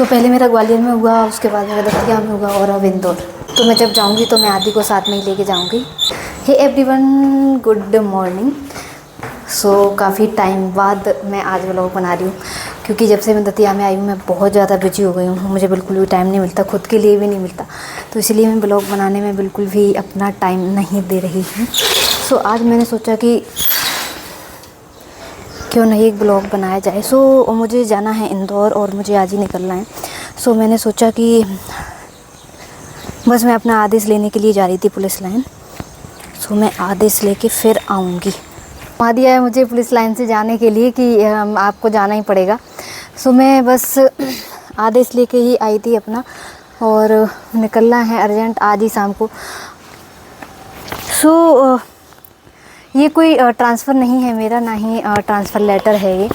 पहले मेरा ग्वालियर में हुआ, उसके बाद मेरा दतिया में हुआ और अब इंदौर। तो मैं जब जाऊंगी तो मैं आदि को साथ में ही लेके जाऊंगी। Hey everyone, good morning. काफ़ी टाइम बाद मैं आज व्लॉग बना रही हूँ, क्योंकि जब से मैं दतिया में आई हूँ मैं बहुत ज़्यादा बिजी हो गई हूँ। मुझे बिल्कुल भी टाइम नहीं मिलता, खुद के लिए भी नहीं मिलता, तो इसलिए मैं व्लॉग बनाने में बिल्कुल भी अपना टाइम नहीं दे रही हूँ। आज मैंने सोचा कि क्यों नहीं एक ब्लॉग बनाया जाए। मुझे जाना है इंदौर और मुझे आज ही निकलना है। मैंने सोचा कि बस मैं अपना आदेश लेने के लिए जा रही थी पुलिस लाइन। मैं आदेश लेके फिर आऊँगी। वहाँ दिया है मुझे पुलिस लाइन से जाने के लिए कि आपको जाना ही पड़ेगा। मैं बस आदेश लेके ही आई थी अपना, और निकलना है अर्जेंट आज ही शाम को। ये कोई ट्रांसफ़र नहीं है मेरा, ना ही ट्रांसफ़र लेटर है ये।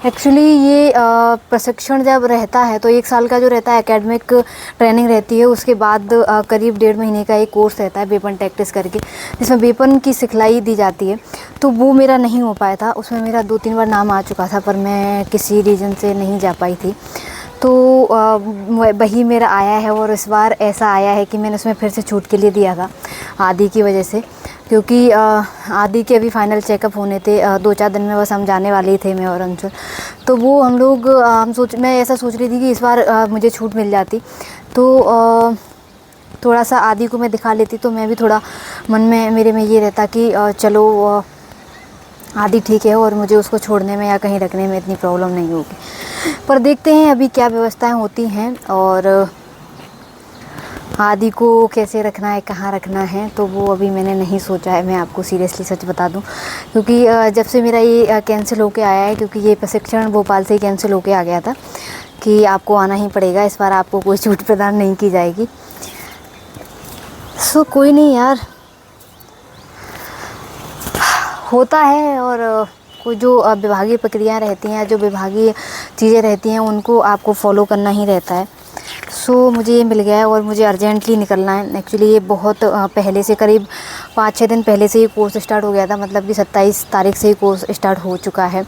एक्चुअली ये प्रशिक्षण जब रहता है तो 1 साल का जो रहता है एकेडमिक ट्रेनिंग रहती है, उसके बाद करीब 1.5 महीने का एक कोर्स रहता है वेपन टैक्टिस करके, जिसमें वेपन की सिखलाई दी जाती है। तो वो मेरा नहीं हो पाया था। उसमें मेरा 2-3 बार नाम आ चुका था, पर मैं किसी रीज़न से नहीं जा पाई थी। तो वही मेरा आया है, और इस बार ऐसा आया है कि मैंने उसमें फिर से छूट के लिए दिया था आदि की वजह से, क्योंकि आदि के अभी फाइनल चेकअप होने थे। 2-4 दिन में बस हम जाने वाले ही थे, मैं और अंशुल। तो वो हम लोग मैं ऐसा सोच रही थी कि इस बार मुझे छूट मिल जाती, तो थोड़ा सा आदि को मैं दिखा लेती, तो मैं भी थोड़ा मन में मेरे में ये रहता कि चलो आदि ठीक है और मुझे उसको छोड़ने में या कहीं रखने में इतनी प्रॉब्लम नहीं होगी। पर देखते हैं अभी क्या व्यवस्थाएं होती हैं और आदि को कैसे रखना है, कहाँ रखना है, तो वो अभी मैंने नहीं सोचा है। मैं आपको सीरियसली सच बता दूं, क्योंकि जब से मेरा ये कैंसिल होके आया है, क्योंकि ये प्रशिक्षण भोपाल से ही कैंसिल होके आ गया था कि आपको आना ही पड़ेगा, इस बार आपको कोई छूट प्रदान नहीं की जाएगी। कोई नहीं यार, होता है। और कोई जो विभागीय प्रक्रियाएँ रहती हैं, जो विभागीय चीज़ें रहती हैं, उनको आपको फॉलो करना ही रहता है। मुझे ये मिल गया है और मुझे अर्जेंटली निकलना है। एक्चुअली ये बहुत पहले से, करीब 5-6 दिन पहले से ये कोर्स स्टार्ट हो गया था, मतलब कि 27 तारीख से ही कोर्स स्टार्ट हो चुका है।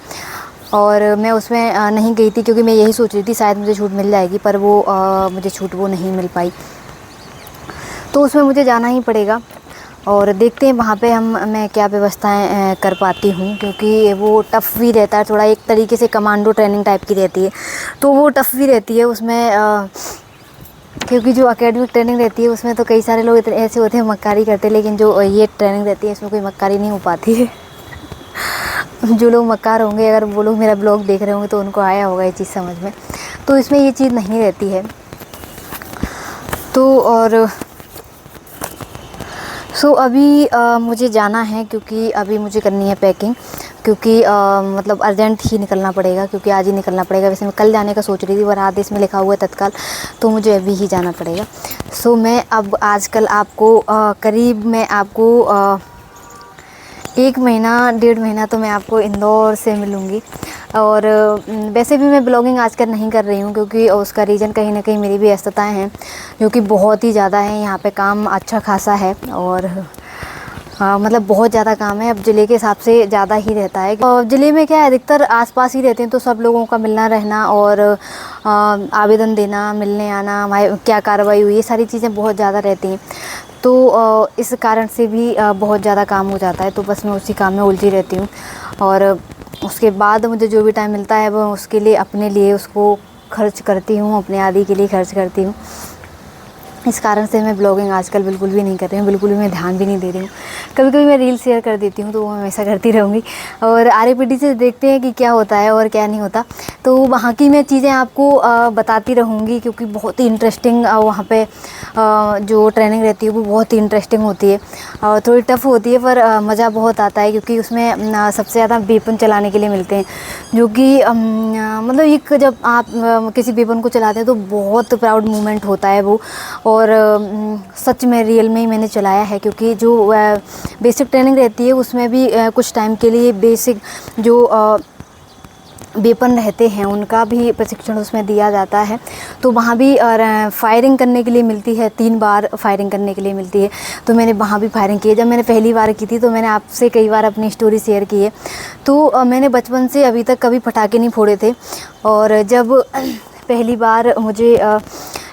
और मैं उसमें नहीं गई थी, क्योंकि मैं यही सोच रही थी शायद मुझे छूट मिल जाएगी, पर वो मुझे छूट वो नहीं मिल पाई। तो उसमें मुझे जाना ही पड़ेगा, और देखते हैं वहाँ पे मैं क्या व्यवस्थाएं कर पाती हूँ, क्योंकि वो टफ़ भी रहता है थोड़ा, एक तरीके से कमांडो ट्रेनिंग टाइप की रहती है, तो वो टफ़ भी रहती है उसमें। क्योंकि जो एकेडमिक ट्रेनिंग रहती है उसमें तो कई सारे लोग इतने ऐसे होते हैं मक्कारी करते हैं, लेकिन जो ये ट्रेनिंग रहती है इसमें कोई मक्कारी नहीं हो पाती है। जो लोग मक्कार होंगे, अगर वो लोग मेरा ब्लॉग देख रहे होंगे तो उनको आया होगा ये चीज़ समझ में। तो इसमें ये चीज़ नहीं रहती है। अभी मुझे जाना है, क्योंकि अभी मुझे करनी है पैकिंग, क्योंकि मतलब अर्जेंट ही निकलना पड़ेगा, क्योंकि आज ही निकलना पड़ेगा। वैसे मैं कल जाने का सोच रही थी, पर आदेश में लिखा हुआ है तत्काल, तो मुझे अभी ही जाना पड़ेगा। मैं अब आजकल आपको करीब मैं आपको 1 महीना 1.5 महीना तो मैं आपको इंदौर से मिलूँगी। और वैसे भी मैं ब्लॉगिंग आजकल नहीं कर रही हूँ, क्योंकि उसका रीज़न कहीं ना कहीं मेरी भी व्यस्तताएँ हैं, जो कि बहुत ही ज़्यादा है। यहाँ पे काम अच्छा खासा है, और मतलब बहुत ज़्यादा काम है। अब ज़िले के हिसाब से ज़्यादा ही रहता है। और ज़िले में क्या है, अधिकतर आसपास ही रहते हैं, तो सब लोगों का मिलना रहना और आवेदन देना, मिलने आना, भाई क्या कार्रवाई हुई, ये सारी चीज़ें बहुत ज़्यादा रहती हैं। तो इस कारण से भी बहुत ज़्यादा काम हो जाता है। तो बस मैं उसी काम में उलझी रहती हूँ, और उसके बाद मुझे जो भी टाइम मिलता है वो उसके लिए, अपने लिए उसको खर्च करती हूँ, अपने आदि के लिए खर्च करती हूँ। इस कारण से मैं ब्लॉगिंग आजकल बिल्कुल भी नहीं कर रही हूँ, बिल्कुल भी मैं ध्यान भी नहीं दे रही हूँ। कभी कभी मैं रील शेयर कर देती हूँ, तो वो मैं हमेशा करती रहूँगी, और आरएपीडी से देखते हैं कि क्या होता है और क्या नहीं होता। तो वहाँ की मैं चीज़ें आपको बताती रहूँगी, क्योंकि बहुत ही इंटरेस्टिंग वहाँ पे जो ट्रेनिंग रहती है वो बहुत ही इंटरेस्टिंग होती है, और थोड़ी टफ़ होती है, पर मज़ा बहुत आता है, क्योंकि उसमें सबसे ज़्यादा वेपन चलाने के लिए मिलते हैं, जो कि मतलब एक जब आप किसी वेपन को चलाते हैं तो बहुत प्राउड मोमेंट होता है वो। और सच में रियल में ही मैंने चलाया है, क्योंकि जो बेसिक ट्रेनिंग रहती है उसमें भी कुछ टाइम के लिए बेसिक जो वेपन रहते हैं उनका भी प्रशिक्षण उसमें दिया जाता है। तो वहाँ भी फायरिंग करने के लिए मिलती है, 3 बार फायरिंग करने के लिए मिलती है। तो मैंने वहाँ भी फायरिंग की है। जब मैंने पहली बार की थी तो मैंने आपसे कई बार अपनी स्टोरी शेयर की है। तो मैंने बचपन से अभी तक कभी पटाखे नहीं फोड़े थे, और जब पहली बार मुझे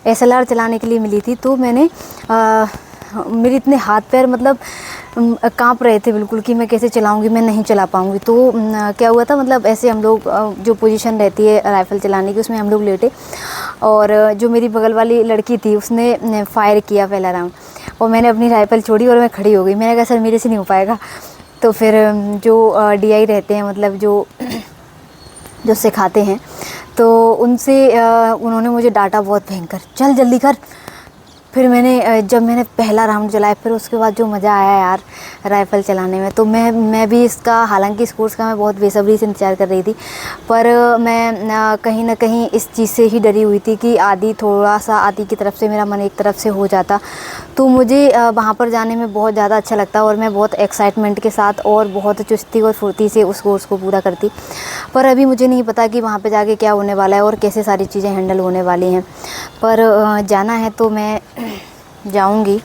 SLR चलाने के लिए मिली थी, तो मैंने मेरे इतने हाथ पैर मतलब कांप रहे थे बिल्कुल कि मैं कैसे चलाऊंगी, मैं नहीं चला पाऊंगी। तो क्या हुआ था, मतलब ऐसे हम लोग जो पोजीशन रहती है राइफ़ल चलाने की, उसमें हम लोग लेटे और जो मेरी बगल वाली लड़की थी उसने फायर किया पहला राउंड और मैंने अपनी राइफ़ल छोड़ी और मैं खड़ी हो गई। मैंने कहा सर मेरे से नहीं हो पाएगा। तो फिर जो DI रहते हैं, मतलब जो सिखाते हैं, तो उनसे उन्होंने मुझे डांटा बहुत भयंकर, चल जल्दी कर। फिर मैंने जब मैंने पहला राउंड चलाया, फिर उसके बाद जो मज़ा आया यार राइफ़ल चलाने में, तो मैं भी इसका, हालांकि इस कोर्स का मैं बहुत बेसब्री से इंतज़ार कर रही थी, पर मैं कहीं ना कहीं इस चीज़ से ही डरी हुई थी कि थोड़ा सा आदि की तरफ से मेरा मन एक तरफ से हो जाता तो मुझे वहाँ पर जाने में बहुत ज़्यादा अच्छा लगता और मैं बहुत एक्साइटमेंट के साथ और बहुत चुस्ती और फुर्ती से उस कोर्स को पूरा करती। पर अभी मुझे नहीं पता कि वहाँ पे जाके क्या होने वाला है और कैसे सारी चीज़ें हैंडल होने वाली हैं, पर जाना है तो मैं जाऊंगी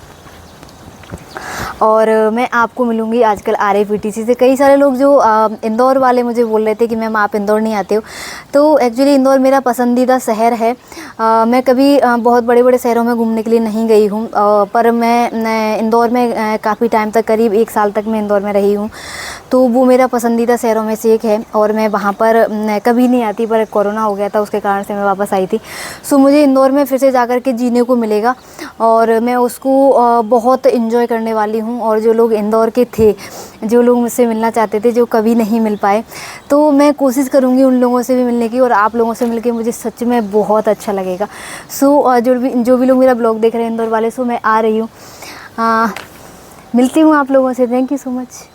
और मैं आपको मिलूंगी आजकल RIPTC से। कई सारे लोग जो इंदौर वाले मुझे बोल रहे थे कि मैम आप इंदौर नहीं आते हो, तो एक्चुअली इंदौर मेरा पसंदीदा शहर है। मैं कभी बहुत बड़े बड़े शहरों में घूमने के लिए नहीं गई हूँ, पर मैं इंदौर में काफ़ी टाइम तक, करीब 1 साल तक मैं इंदौर में रही हूँ, तो वो मेरा पसंदीदा शहरों में से एक है और मैं वहाँ पर कभी नहीं आती, पर कोरोना हो गया था उसके कारण से मैं वापस आई थी। सो मुझे इंदौर में फिर से जा कर के जीने को मिलेगा और मैं उसको बहुत इन्जॉय करने वाली हूँ। और जो लोग इंदौर के थे, जो लोग मुझसे मिलना चाहते थे, जो कभी नहीं मिल पाए, तो मैं कोशिश करूँगी उन लोगों से भी मिलने की और आप लोगों से मिलके मुझे सच में बहुत अच्छा लगेगा। सो जो भी लोग मेरा ब्लॉग देख रहे हैं इंदौर वाले, सो मैं आ रही हूँ, मिलती हूँ आप लोगों से। Thank you so much.